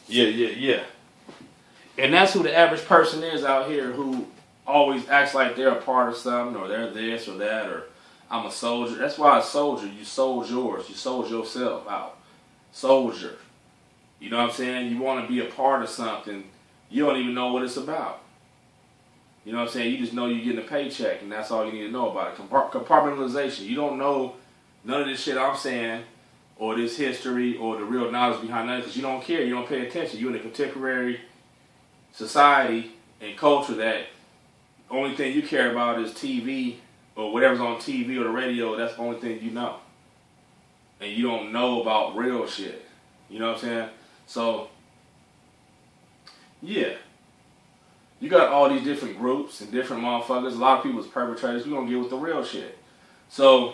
Yeah. And that's who the average person is out here who always acts like they're a part of something or they're this or that or I'm a soldier. That's why a soldier, you sold yours. You sold yourself out. Soldier. You know what I'm saying? You want to be a part of something. You don't even know what it's about. You know what I'm saying? You just know you're getting a paycheck and that's all you need to know about it. Compartmentalization. You don't know none of this shit I'm saying or this history or the real knowledge behind that because you don't care. You don't pay attention. You're in a contemporary society and culture that the only thing you care about is TV or whatever's on TV or the radio. That's the only thing you know. And you don't know about real shit. You know what I'm saying? So, yeah. You got all these different groups and different motherfuckers. A lot of people's perpetrators. We're going to get with the real shit. So,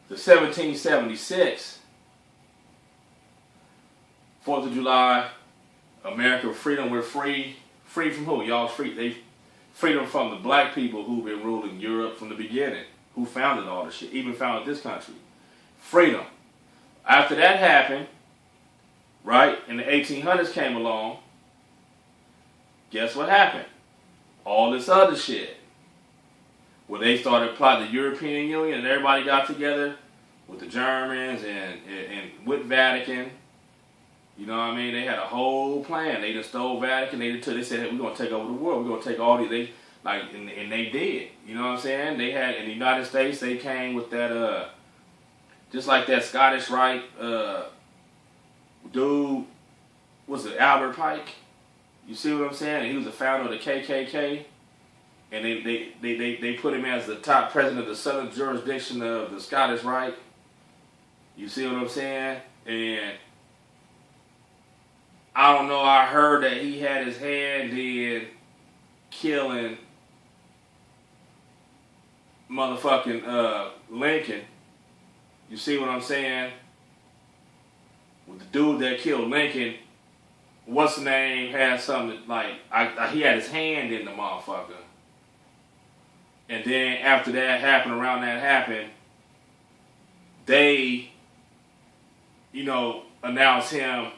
the 1776, 4th of July, America, freedom, we're free. Free from who? Y'all free. Freedom from the black people who've been ruling Europe from the beginning. Who founded all this shit. Even founded this country. Freedom. After that happened, right, and the 1800s came along, guess what happened? All this other shit. Where they started plotting the European Union and everybody got together with the Germans and with Vatican. You know what I mean? They had a whole plan. They just stole Vatican. They said, hey, we're going to take over the world. We're going to take all these. And they did. You know what I'm saying? They had, in the United States, they came with that, just like that Scottish Rite dude, was it Albert Pike? You see what I'm saying? And he was the founder of the KKK. And they put him as the top president of the southern jurisdiction of the Scottish Rite. You see what I'm saying? And I don't know, I heard that he had his hand in killing motherfucking Lincoln. You see what I'm saying? With the dude that killed Lincoln, what's the name, had something like, he had his hand in the motherfucker. And then after that happened, around that happened, they, you know, announced him,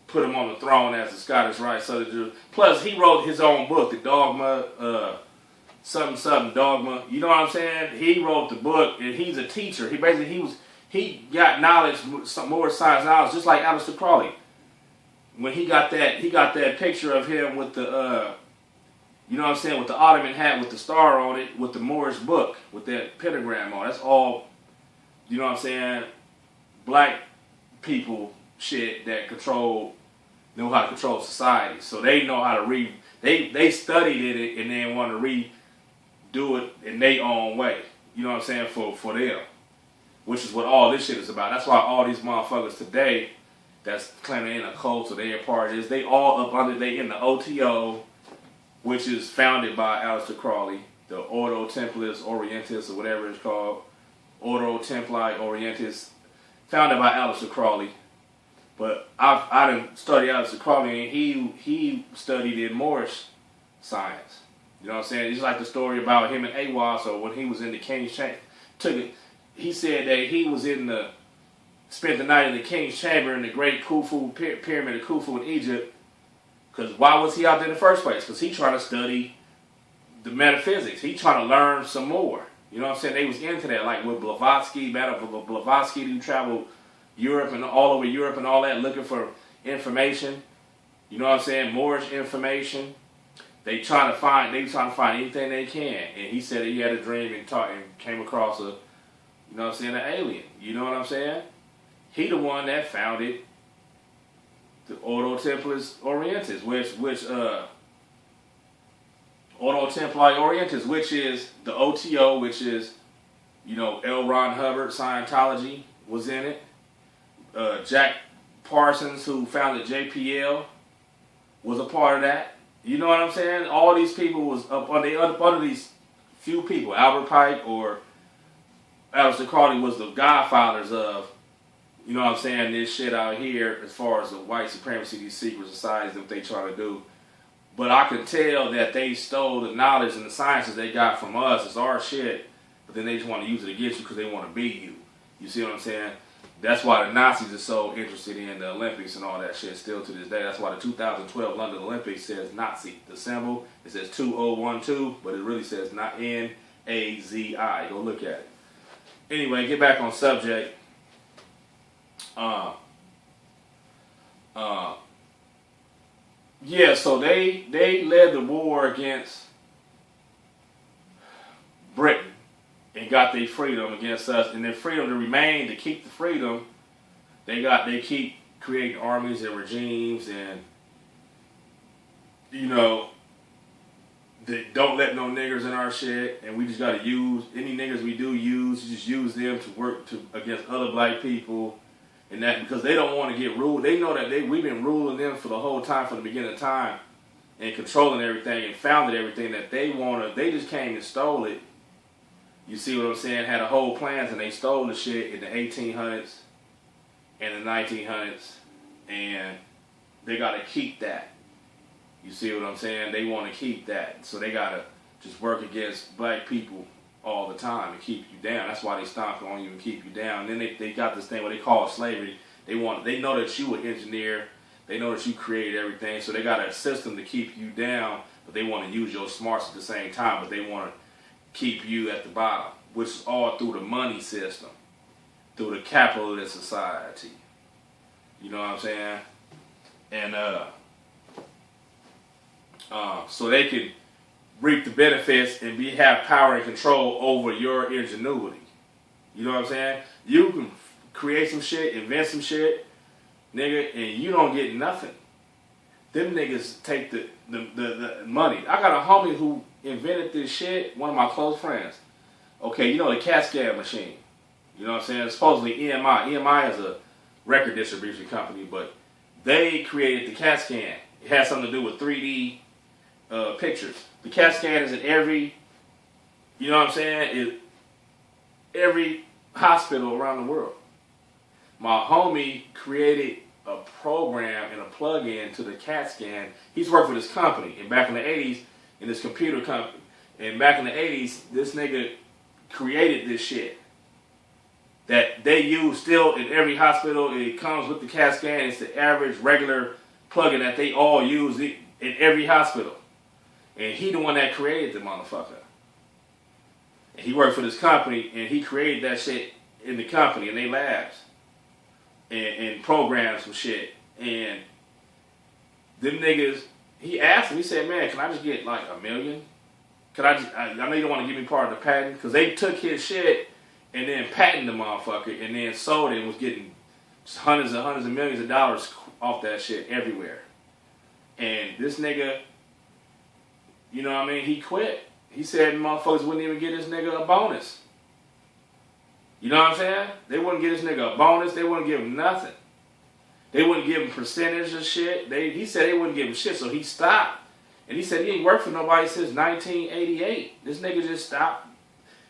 put him on the throne as the Scottish Rite Southern Jew. Plus, he wrote his own book, The Dogma, something Dogma. You know what I'm saying? He wrote the book, and he's a teacher. He got knowledge, some more science knowledge, just like Aleister Crowley. When he got that picture of him with the, you know what I'm saying, with the Ottoman hat with the star on it, with the Moorish book, with that pentagram on. That's all, you know what I'm saying, black people shit that know how to control society. So they know how to read. They studied it and then want to redo it in their own way. You know what I'm saying, for them. Which is what all this shit is about. That's why all these motherfuckers today that's claiming in a cult or they a part of this, they all up under, they in the OTO, which is founded by Aleister Crowley, the Ordo Templis Orientis or whatever it's called. Ordo Templi Orientis, founded by Aleister Crowley. But I didn't study Aleister Crowley, and he studied in Moorish science. You know what I'm saying? It's like the story about him and Awas, or when he was in the King's Chamber. He said that he was spent the night in the King's Chamber in the Great Khufu Pyramid of Khufu in Egypt. Because why was he out there in the first place? Because he trying to study the metaphysics. He trying to learn some more. You know what I'm saying? They was into that, like with Blavatsky, who traveled Europe and all over Europe and all that, looking for information. You know what I'm saying? Moorish information. They trying to find anything they can. And he said that he had a dream and came across an alien. You know what I'm saying? He the one that founded the Ordo Templis Orientis, Ordo Templi Orientis, which is the OTO, which is, you know, L. Ron Hubbard, Scientology was in it. Jack Parsons, who founded JPL, was a part of that. You know what I'm saying? All these people was up under these few people. Albert Pike or Aleister Crowley was the godfathers of, you know what I'm saying, this shit out here as far as the white supremacy, these secret societies that they try to do. But I can tell that they stole the knowledge and the sciences they got from us. It's our shit, but then they just want to use it against you because they want to be you. You see what I'm saying? That's why the Nazis are so interested in the Olympics and all that shit still to this day. That's why the 2012 London Olympics says Nazi. The symbol, it says 2012, but it really says not N-A-Z-I. Go look at it. Anyway, get back on subject. Yeah, so they led the war against Britain and got their freedom against us, and their freedom to remain, to keep the freedom, they keep creating armies and regimes, and they don't let no niggers in our shit, and we just gotta use any niggers we do use, just use them to work against other black people, and that because they don't want to get ruled. They know that we've been ruling them for the whole time, from the beginning of time, and controlling everything and founded everything that they wanted. They just came and stole it. You see what I'm saying? Had a whole plans, and they stole the shit in the 1800s and the 1900s, and they got to keep that. You see what I'm saying? They want to keep that, so they got to just work against black people all the time and keep you down. That's why they stomp on you and keep you down. And then they got this thing what they call slavery. They know that you an engineer. They know that you created everything, so they got a system to keep you down, but they want to use your smarts at the same time, but they want to keep you at the bottom, which is all through the money system, through the capitalist society. You know what I'm saying? And so they can reap the benefits and have power and control over your ingenuity. You know what I'm saying? You can create some shit, invent some shit, nigga, and you don't get nothing. Them niggas take the money. I got a homie who invented this shit, one of my close friends. Okay, you know the CAT scan machine. You know what I'm saying? It's supposedly EMI. EMI is a record distribution company, but they created the CAT scan. It has something to do with 3D pictures. The CAT scan is in every, you know what I'm saying, every hospital around the world. My homie created a program and a plug-in to the CAT scan. He's worked for this company, and back in the 80s, in this computer company, and back in the 80s, this nigga created this shit that they use still in every hospital. It comes with the CAT scan. It's the average regular plug-in that they all use in every hospital. And he the one that created the motherfucker. And he worked for this company, and he created that shit in the company, in their labs. And programmed some shit. And them niggas, he asked me, he said, man, can I just get like $1 million? I know you don't want to give me part of the patent, because they took his shit and then patented the motherfucker and then sold it and was getting hundreds and hundreds of millions of dollars off that shit everywhere. And this nigga, you know what I mean, he quit. He said motherfuckers wouldn't even give this nigga a bonus. You know what I'm saying? They wouldn't give this nigga a bonus. They wouldn't give him nothing. They wouldn't give him percentage of shit. He said they wouldn't give him shit, so he stopped. And he said he ain't worked for nobody since 1988. This nigga just stopped.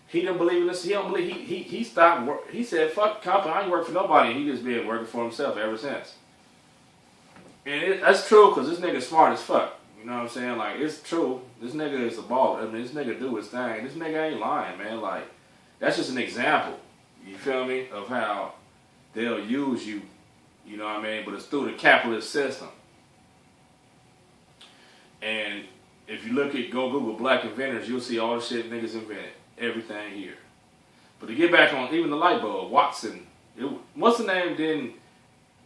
He didn't believe in this. He don't believe. He stopped work. He said, fuck the company. I ain't work for nobody. And he just been working for himself ever since. And that's true, because this nigga smart as fuck. You know what I'm saying? Like, it's true. This nigga is a baller. I mean, this nigga do his thing. This nigga ain't lying, man. Like, that's just an example. You feel me? Of how they'll use you. You know what I mean? But it's through the capitalist system. And if you go Google black inventors, you'll see all the shit niggas invented. Everything here. But to get back on even the light bulb, Watson, what's the name didn't,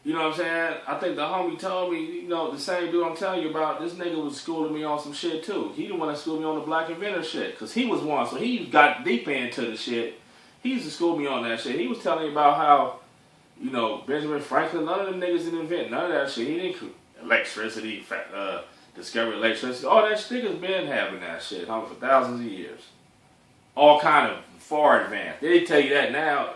you know what I'm saying? I think the homie told me, you know, the same dude I'm telling you about, this nigga was schooling me on some shit too. He the one that schooled me on the black inventor shit. Because he was one, so he got deep into the shit. He used to school me on that shit. He was telling me about how, you know, Benjamin Franklin, none of them niggas didn't invent none of that shit. He didn't electricity, discover electricity. All that niggas been having that shit for thousands of years. All kind of far advanced. They tell you that now,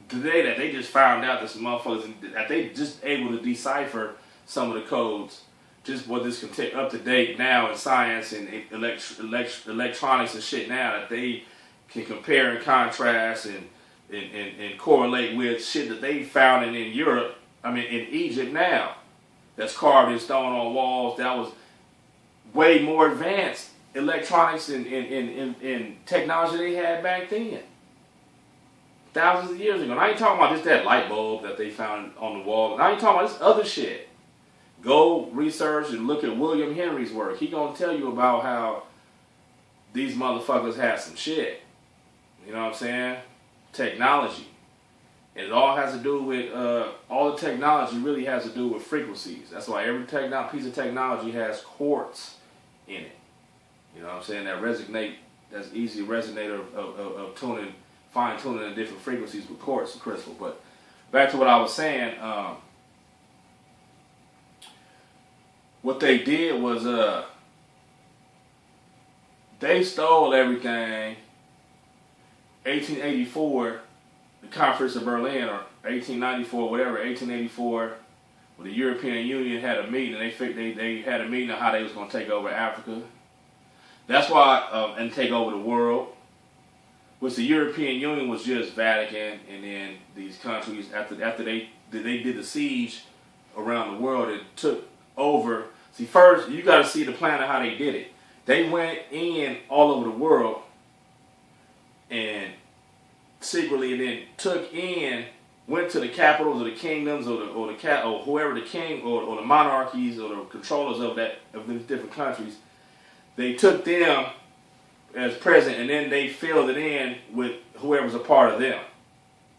today, that they just found out that some motherfuckers, that they just able to decipher some of the codes, just what this can take up to date now in science and electronics and shit now, that they can compare and contrast and correlate with shit that they found in Europe, in Egypt now, that's carved in stone on walls, that was way more advanced electronics and technology they had back then. thousands of years ago. And I ain't talking about just that light bulb that they found on the wall. And I ain't talking about this other shit. Go research and look at William Henry's work. He gonna tell you about how these motherfuckers had some shit. You know what I'm saying? Technology. And it all has to do with, all the technology really has to do with frequencies. That's why every piece of technology has quartz in it. You know what I'm saying? That resonate, that's easy to resonate of tuning, fine tuning the different frequencies with quartz and crystal. But back to what I was saying, what they did was they stole everything. 1884, the Conference of Berlin, or 1894, whatever, 1884, when the European Union had a meeting, and they had a meeting on how they was going to take over Africa. That's why, and take over the world. Which the European Union was just Vatican, and then these countries, after they did the siege around the world, it took over. See, first, you got to see the plan of how they did it. They went in all over the world and secretly, and then went to the capitals of the kingdoms or whoever the king or the monarchies or the controllers of these different countries. They took them as present, and then they filled it in with whoever's a part of them.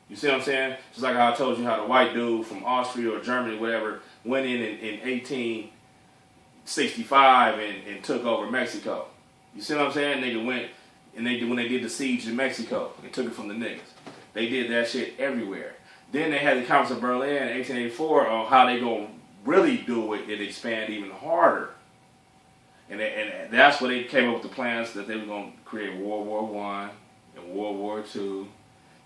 You see what I'm saying? Just like how I told you how the white dude from Austria or Germany, whatever, went in 1865 and took over Mexico. You see what I'm saying? Nigga went, and when they did the siege in Mexico, they took it from the niggas. They did that shit everywhere. Then they had the Conference of Berlin in 1884 on how they gonna really do it and expand even harder. And that's where they came up with the plans that they were gonna create World War I and World War II.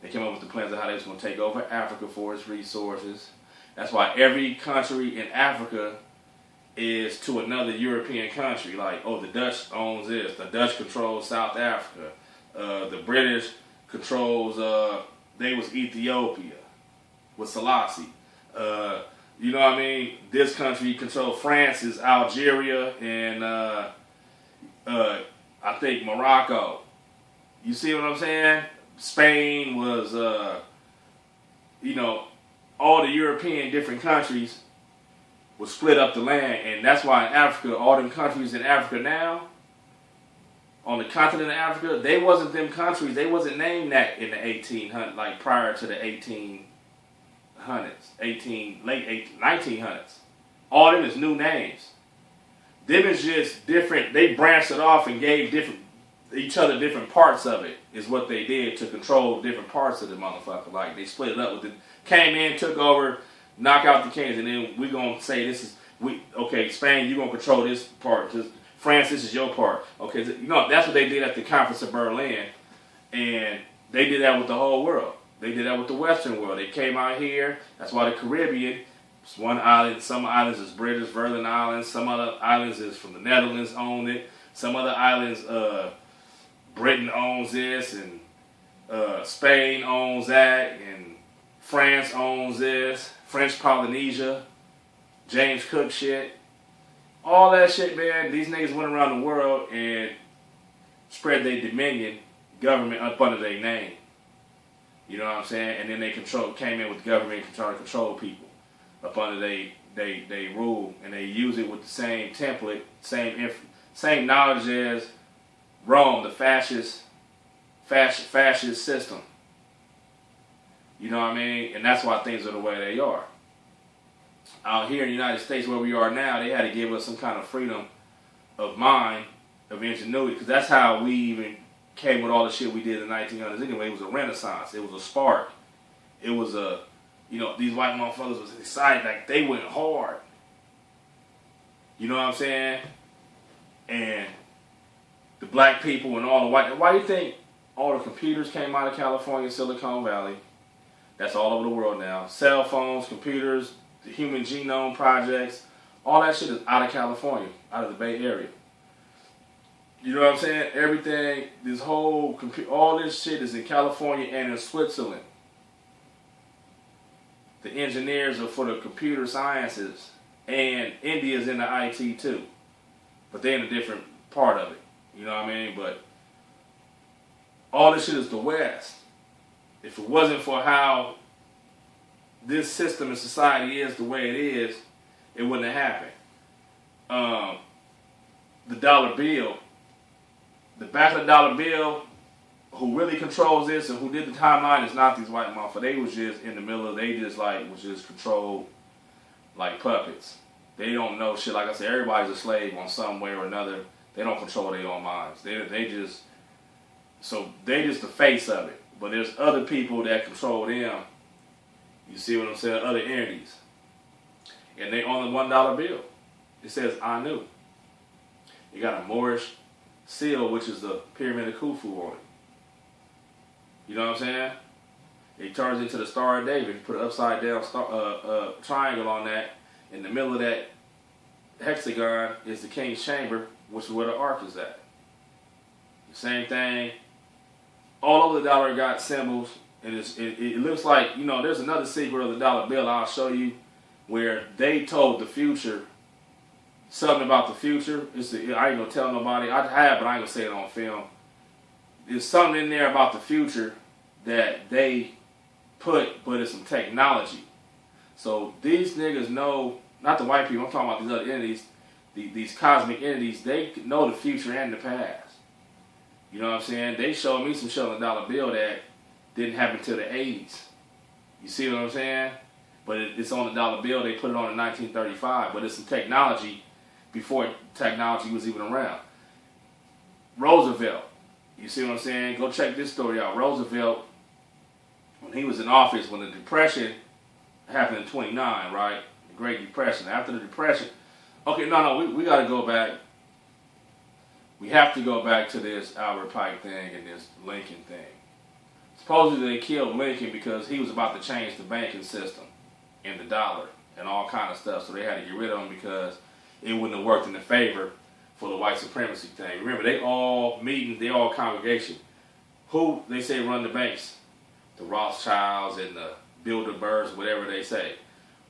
They came up with the plans of how they was gonna take over Africa for its resources. That's why every country in Africa is to another European country. Like, oh, the Dutch owns this. The Dutch controls South Africa. The British controls, they was Ethiopia with Selassie. You know what I mean? This country controls France is Algeria and I think Morocco. You see what I'm saying? Spain was, you know, all the European different countries would split up the land, and that's why in Africa, all them countries in Africa now, on the continent of Africa, they wasn't them countries. They wasn't named that in the 1800s, like prior to the 1800s, late 1900s. All them is new names. Them is just different. They branched it off and gave each other different parts of it. Is what they did to control different parts of the motherfucker. Like they split it up with it. Came in, took over, knock out the kings, and then we gonna say this is okay. Spain, you gonna control this part. France, this is your part. Okay, you know that's what they did at the Conference of Berlin, and they did that with the whole world. They did that with the Western world. They came out here. That's why the Caribbean, it's one island. Some islands is British Virgin Islands. Some other islands is from the Netherlands own it. Some other islands, Britain owns this, and Spain owns that, and France owns this. French Polynesia, James Cook shit. All that shit, man. These niggas went around the world and spread their dominion, government up under their name. You know what I'm saying? And then they came in with government trying to control people up under they rule, and they use it with the same template, same knowledge as Rome, the fascist system. You know what I mean? And that's why things are the way they are. Out here in the United States, where we are now, they had to give us some kind of freedom of mind, of ingenuity, because that's how we even came with all the shit we did in the 1900s anyway. It was a renaissance. It was a spark. It was a, you know, these white motherfuckers was excited, like they went hard. You know what I'm saying? And the black people and all the white, why do you think all the computers came out of California, Silicon Valley? That's all over the world now. Cell phones, computers, the Human Genome Projects, all that shit is out of California, out of the Bay Area. You know what I'm saying? Everything, this whole, all this shit is in California and in Switzerland. The engineers are for the computer sciences, and India's in the IT too. But they're in a different part of it. You know what I mean? But all this shit is the West. if it wasn't for how this system in society is the way it is, it wouldn't have happened. The dollar bill, the back of the dollar bill, who really controls this and who did the timeline is not these white motherfuckers. They was just in the middle of, they just like was just controlled like puppets. They don't know shit. Like I said, everybody's a slave on some way or another. They don't control their own minds. They just the face of it. But there's other people that control them. You see what I'm saying? Other entities. And they on the $1 bill. It says I knew. You got a Moorish seal, which is the Pyramid of Khufu on it. You know what I'm saying? It turns into the Star of David. You put an upside down triangle on that. In the middle of that hexagon is the King's Chamber, which is where the Ark is at. The same thing. All over the dollar got symbols. And it looks like, you know, there's another secret of the dollar bill I'll show you where they told the future something about the future. I ain't gonna tell nobody. I have, but I ain't gonna say it on film. There's something in there about the future that they put, but it's some technology. So these niggas know, not the white people, I'm talking about these other entities, these cosmic entities, they know the future and the past. You know what I'm saying? They showed me some shit on the dollar bill that didn't happen till the 80s. You see what I'm saying? But it's on the dollar bill. They put it on in 1935. But it's some technology before technology was even around. Roosevelt. You see what I'm saying? Go check this story out. Roosevelt, when he was in office, when the Depression happened in 29, right? The Great Depression. After the Depression. Okay, we got to go back. We have to go back to this Albert Pike thing and this Lincoln thing. Supposedly they killed Lincoln because he was about to change the banking system and the dollar and all kind of stuff. So they had to get rid of him because it wouldn't have worked in the favor for the white supremacy thing. Remember, they all meeting, they all congregation. Who they say run the banks? The Rothschilds and the Bilderbergs, whatever they say.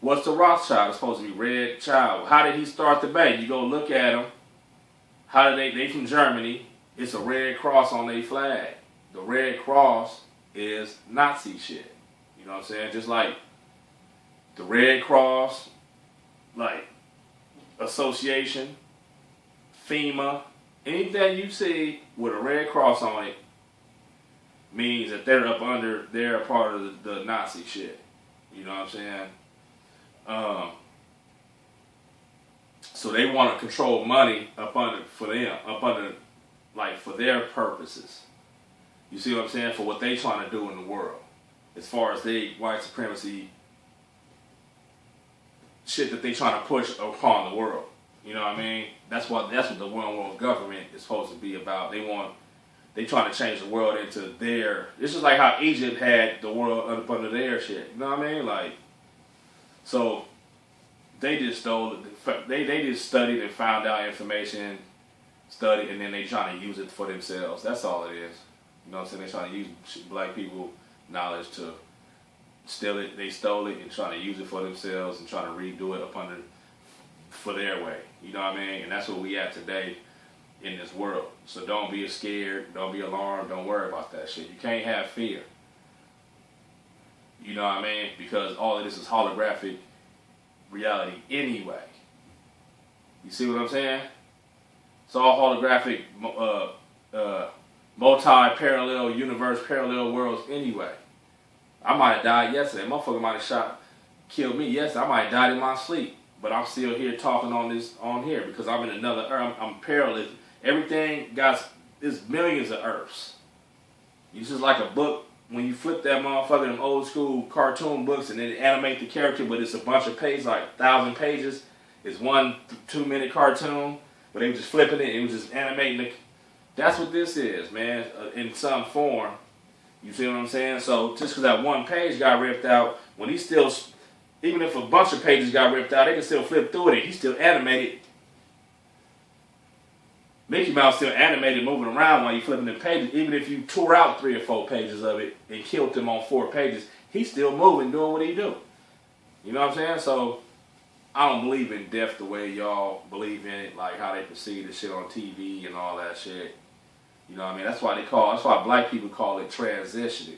What's the Rothschild? It's supposed to be Red Child. How did he start the bank? You go look at him. How did they from Germany? It's a red cross on their flag. The red cross is Nazi shit. You know what I'm saying? Just like the Red Cross, like association, FEMA, anything you see with a red cross on it means that they're they're a part of the Nazi shit. You know what I'm saying? So they want to control money for their purposes. You see what I'm saying? For what they trying to do in the world. As far as they white supremacy shit that they trying to push upon the world. You know what I mean? That's what the one world government is supposed to be about. They trying to change the world into their. It's just like how Egypt had the world under their shit. You know what I mean? Like, so they just stole it. They just studied and found out information, studied, and then they trying to use it for themselves. That's all it is. You know what I'm saying? They trying to use black people knowledge to steal it. They stole it and trying to use it for themselves and trying to redo it for their way. You know what I mean? And that's where we at today in this world. So don't be scared. Don't be alarmed. Don't worry about that shit. You can't have fear. You know what I mean? Because all of this is holographic reality anyway. You see what I'm saying? It's all holographic, multi-parallel universe, parallel worlds anyway. I might have died yesterday. Motherfucker might have killed me yesterday. I might have died in my sleep. But I'm still here talking on here because I'm in another earth. I'm parallel. Everything there's millions of earths. It's just like a book. When you flip that motherfucker, them old school cartoon books, and then animate the character, but it's a bunch of pages, like 1,000 pages. It's 1 2-minute cartoon, but they were just flipping it. It was just animating it. That's what this is, man, in some form. You see what I'm saying? So just because that one page got ripped out, when he still, even if a bunch of pages got ripped out, they can still flip through it. He's still animated. Mickey Mouse still animated, moving around while you flipping the pages. Even if you tore out 3 or 4 pages of it and killed him on 4 pages, he's still moving, doing what he do. You know what I'm saying? So I don't believe in death the way y'all believe in it, like how they perceive the shit on TV and all that shit. You know what I mean? That's why black people call it transitioning.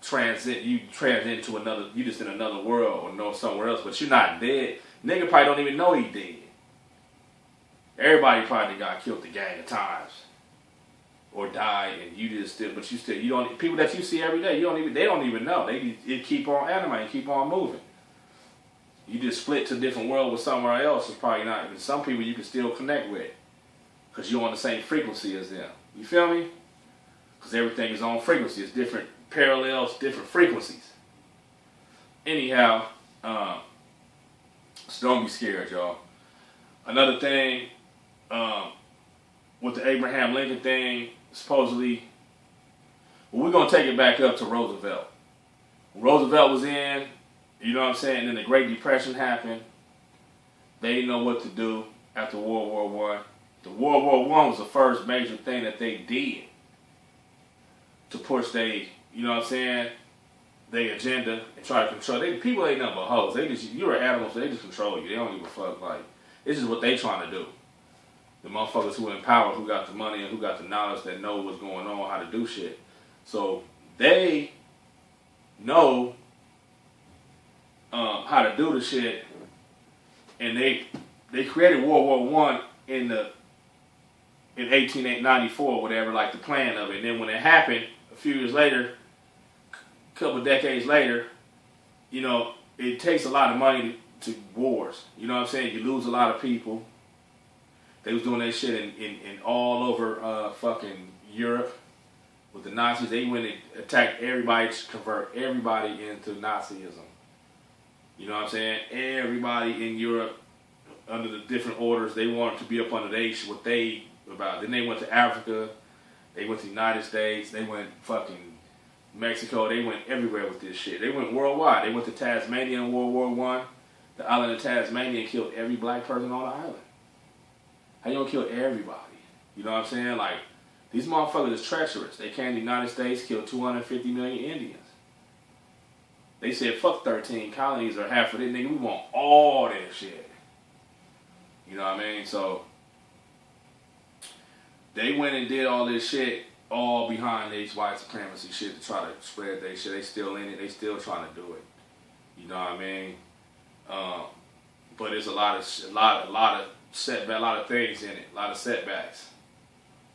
transit to another, you just in another world or know somewhere else, but you're not dead. Nigga probably don't even know he dead. Everybody probably got killed a gang of times or died, and you just still, but you don't. People that you see every day, they don't even know. It keep on animating, keep on moving. You just split to a different world with somewhere else. It's probably not. Even some people you can still connect with because you're on the same frequency as them. You feel me? Because everything is on frequency. It's different parallels, different frequencies. Anyhow, so don't be scared, y'all. Another thing, with the Abraham Lincoln thing, supposedly, well, we're going to take it back up to Roosevelt. When Roosevelt was in, you know what I'm saying, then the Great Depression happened. They didn't know what to do after World War I. The World War I was the first major thing that they did to push you know what I'm saying, their agenda and try to control. People ain't nothing but hoes. You're an animal, so they just control you. They don't give a fuck. Like, this is what they trying to do. The motherfuckers who in power, who got the money and who got the knowledge that know what's going on, how to do shit. So they know how to do the shit, and they created World War I in 1894 or whatever, like the plan of it. And then when it happened, a few years later, a couple of decades later, you know, it takes a lot of money to wars. You know what I'm saying? You lose a lot of people. They was doing that shit in all over fucking Europe with the Nazis. They went and attacked everybody to convert everybody into Nazism. You know what I'm saying? Everybody in Europe, under the different orders, they wanted to be up under what they about. Then they went to Africa. They went to the United States. They went fucking Mexico. They went everywhere with this shit. They went worldwide. They went to Tasmania in World War I. The island of Tasmania killed every black person on the island. How you gonna kill everybody? You know what I'm saying? Like, these motherfuckers is treacherous. They came to the United States, killed 250 million Indians. They said, fuck 13 colonies or half of it, nigga. We want all that shit. You know what I mean? So, they went and did all this shit, all behind these white supremacy shit to try to spread their shit. They still in it. They still trying to do it. You know what I mean? But there's a lot of setback, a lot of things in it, a lot of setbacks.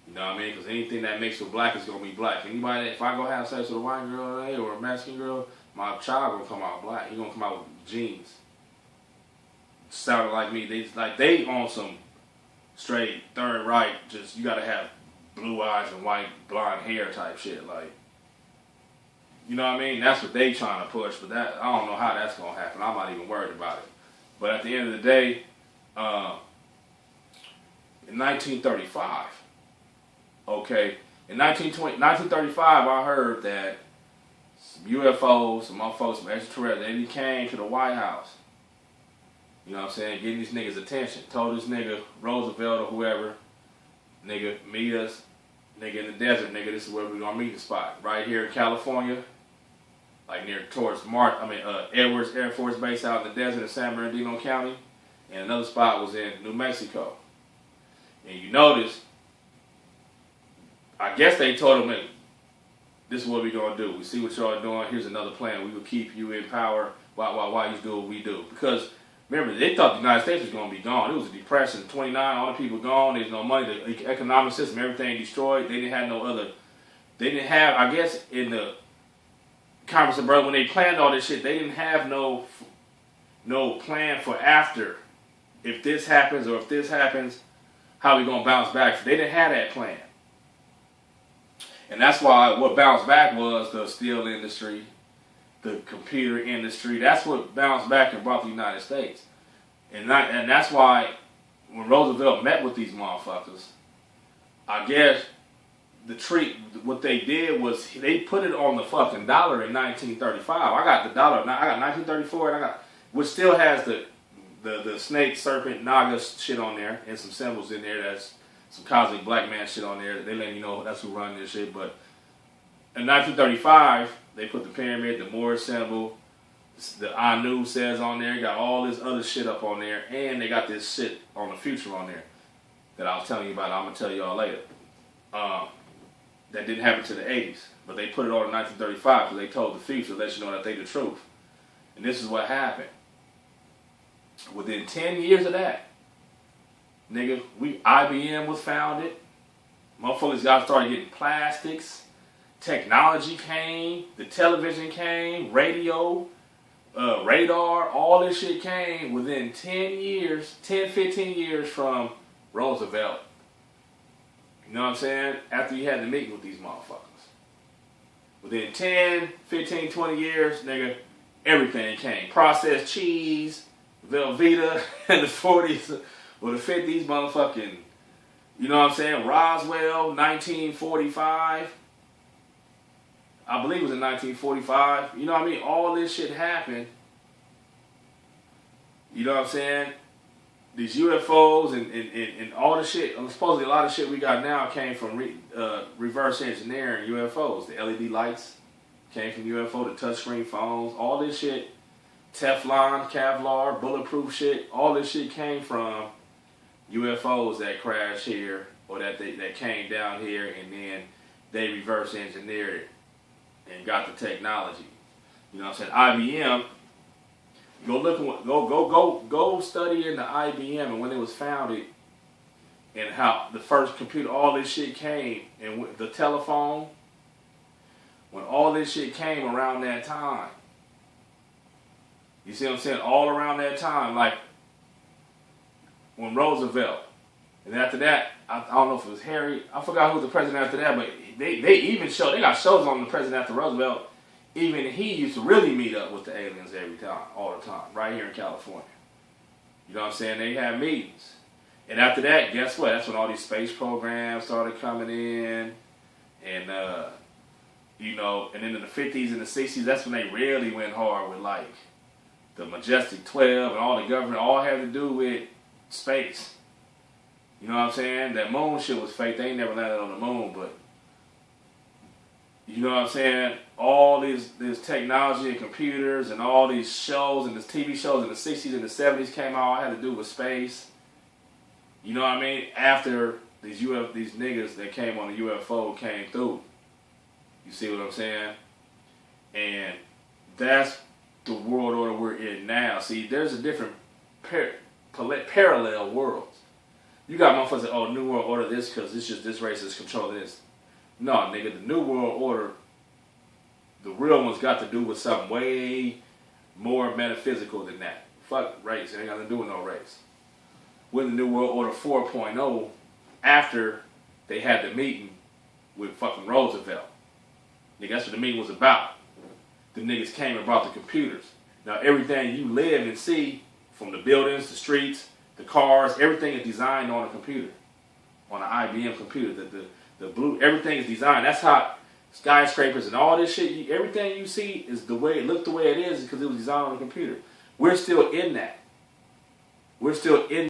You know what I mean? Because anything that makes with black is gonna be black. Anybody, if I go have sex with a white girl today or a Mexican girl, my child gonna come out black. He gonna come out with genes. Sounding like me. They on some straight third right. Just you gotta have blue eyes and white blonde hair type shit. Like, you know what I mean? That's what they trying to push. But that, I don't know how that's gonna happen. I'm not even worried about it. But at the end of the day, in 1935, okay, in 1935, I heard that some UFOs, some motherfuckers, some extraterrestrials, they came to the White House. You know what I'm saying? Getting these niggas' attention. Told this nigga, Roosevelt or whoever, nigga, meet us, nigga, in the desert, nigga, this is where we're gonna meet the spot. Right here in California, like near towards Edwards Air Force Base out in the desert in San Bernardino County. And another spot was in New Mexico. And you notice, I guess they told them, hey, this is what we're going to do. We see what y'all doing. Here's another plan. We will keep you in power while you do what we do. Because, remember, they thought the United States was going to be gone. It was a depression. 29, all the people gone. There's no money. The economic system, everything destroyed. They didn't have no other. They didn't have, I guess, in the Congress of Berlin, when they planned all this shit, they didn't have no plan for after. If this happens or if this happens, how we gonna bounce back? They didn't have that plan. And that's why what bounced back was the steel industry, the computer industry. That's what bounced back and brought the United States. And that's why when Roosevelt met with these motherfuckers, I guess what they did was they put it on the fucking dollar in 1935. I got the dollar. I got 1934, and which still has the snake, serpent, naga shit on there, and some symbols in there. That's some cosmic black man shit on there. They letting you know that's who run this shit. But in 1935, they put the pyramid, the Moorish symbol, the Anu says on there. Got all this other shit up on there, and they got this shit on the future on there that I was telling you about. I'm gonna tell y'all later. that didn't happen to the 80s. But they put it on in 1935 because they told the future, to let you know that they the truth. And this is what happened. Within 10 years of that, nigga, IBM was founded. Motherfuckers got started getting plastics. Technology came. The television came. Radio, radar, all this shit came within 10 years, 10, 15 years from Roosevelt. You know what I'm saying? After you had the meeting with these motherfuckers. Within 10, 15, 20 years, nigga, everything came. Processed cheese, Velveeta in the 40s or the 50s, motherfucking, you know what I'm saying? Roswell, 1945. I believe it was in 1945. You know what I mean? All this shit happened. You know what I'm saying? These UFOs and all the shit, supposedly a lot of shit we got now came from reverse engineering UFOs. The LED lights came from UFO, the touchscreen phones, all this shit, Teflon, Kevlar, bulletproof shit, all this shit came from UFOs that crashed here or that came down here, and then they reverse engineered it and got the technology. You know what I'm saying? IBM. Go study in the IBM and when it was founded and how the first computer, all this shit came, and the telephone, when all this shit came around that time. You see what I'm saying? All around that time, like when Roosevelt, and after that, I don't know if it was Harry, I forgot who was the president after that, but they got shows on the president after Roosevelt. Even he used to really meet up with the aliens every time, all the time, right here in California. You know what I'm saying? They had meetings. And after that, guess what? That's when all these space programs started coming in. And, you know, and then in the 50s and the 60s, that's when they really went hard with, like, the Majestic 12 and all the government, all had to do with space. You know what I'm saying? That moon shit was fake. They ain't never landed on the moon, but you know what I'm saying? All this technology and computers and all these shows and this TV shows in the 60s and the 70s came out, all had to do with space. You know what I mean? After these niggas that came on the UFO came through. You see what I'm saying? And that's the world order we're in now. See, there's a different parallel worlds. You got motherfuckers that, oh, New World Order this because it's just this race is controlling this. No, nigga, the New World Order, the real ones got to do with something way more metaphysical than that. Fuck race. It ain't got to do with no race. With the New World Order 4.0, after they had the meeting with fucking Roosevelt. Nigga, that's what the meeting was about. The niggas came and brought the computers. Now, everything you live and see, from the buildings, the streets, the cars, everything is designed on a computer. On an IBM computer. The blue, everything is designed. That's how skyscrapers and all this shit, everything you see is the way it looked the way it is because it was designed on a computer. We're still in that. We're still in